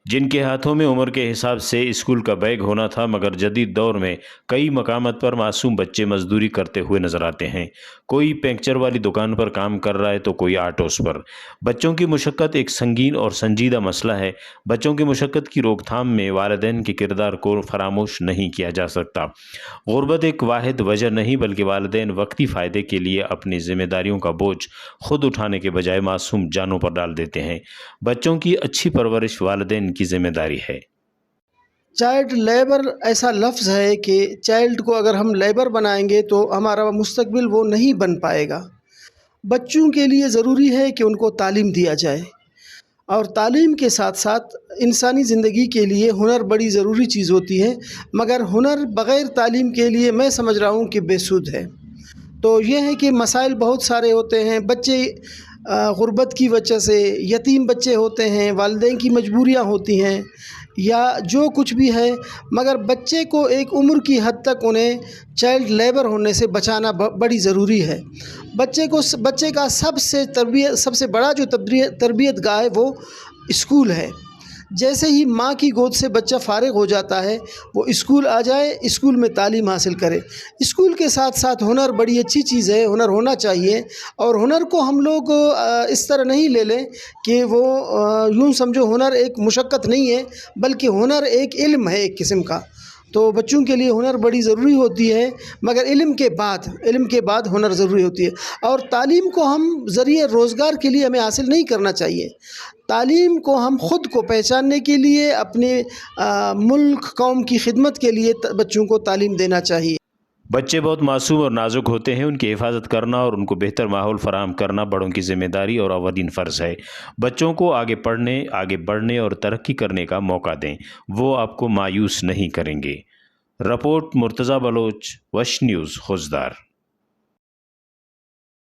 جن کے ہاتھوں میں عمر کے حساب سے اسکول کا بیگ ہونا تھا، مگر جدید دور میں کئی مقامات پر معصوم بچے مزدوری کرتے ہوئے نظر آتے ہیں۔ کوئی پنکچر والی دکان پر کام کر رہا ہے تو کوئی آٹوز پر۔ بچوں کی مشقت ایک سنگین اور سنجیدہ مسئلہ ہے۔ بچوں کی مشقت کی روک تھام میں والدین کے کردار کو فراموش نہیں کیا جا سکتا۔ غربت ایک واحد وجہ نہیں، بلکہ والدین وقتی فائدے کے لیے اپنی ذمہ داریوں کا بوجھ خود اٹھانے کے بجائے معصوم جانوں پر ڈال دیتے ہیں۔ بچوں کی اچھی پرورش والدین کی ذمہ داری ہے۔ چائلڈ لیبر ایسا لفظ ہے کہ چائلڈ کو اگر ہم لیبر بنائیں گے تو ہمارا مستقبل وہ نہیں بن پائے گا۔ بچوں کے لیے ضروری ہے کہ ان کو تعلیم دیا جائے، اور تعلیم کے ساتھ ساتھ انسانی زندگی کے لیے ہنر بڑی ضروری چیز ہوتی ہے، مگر ہنر بغیر تعلیم کے لیے میں سمجھ رہا ہوں کہ بے سود ہے۔ تو یہ ہے کہ مسائل بہت سارے ہوتے ہیں، بچے غربت کی وجہ سے یتیم بچے ہوتے ہیں، والدین کی مجبوریاں ہوتی ہیں یا جو کچھ بھی ہے، مگر بچے کو ایک عمر کی حد تک انہیں چائلڈ لیبر ہونے سے بچانا بڑی ضروری ہے۔ بچے کا سب سے بڑا جو تربیت گاہ ہے وہ اسکول ہے۔ جیسے ہی ماں کی گود سے بچہ فارغ ہو جاتا ہے وہ اسکول آ جائے، اسکول میں تعلیم حاصل کرے۔ اسکول کے ساتھ ساتھ ہنر بڑی اچھی چیز ہے، ہنر ہونا چاہیے، اور ہنر کو ہم لوگ اس طرح نہیں لے لیں کہ وہ یوں سمجھو ہنر ایک مشقت نہیں ہے، بلکہ ہنر ایک علم ہے ایک قسم کا۔ تو بچوں کے لیے ہنر بڑی ضروری ہوتی ہے، مگر علم کے بعد ہنر ضروری ہوتی ہے۔ اور تعلیم کو ہم ذریعہ روزگار کے لیے ہمیں حاصل نہیں کرنا چاہیے۔ تعلیم کو ہم خود کو پہچاننے کے لیے، اپنے ملک قوم کی خدمت کے لیے بچوں کو تعلیم دینا چاہیے۔ بچے بہت معصوم اور نازک ہوتے ہیں، ان کی حفاظت کرنا اور ان کو بہتر ماحول فراہم کرنا بڑوں کی ذمہ داری اور اولین فرض ہے۔ بچوں کو آگے پڑھنے، آگے بڑھنے اور ترقی کرنے کا موقع دیں، وہ آپ کو مایوس نہیں کریں گے۔ رپورٹ مرتضیٰ بلوچ، وش نیوز، خوزدار۔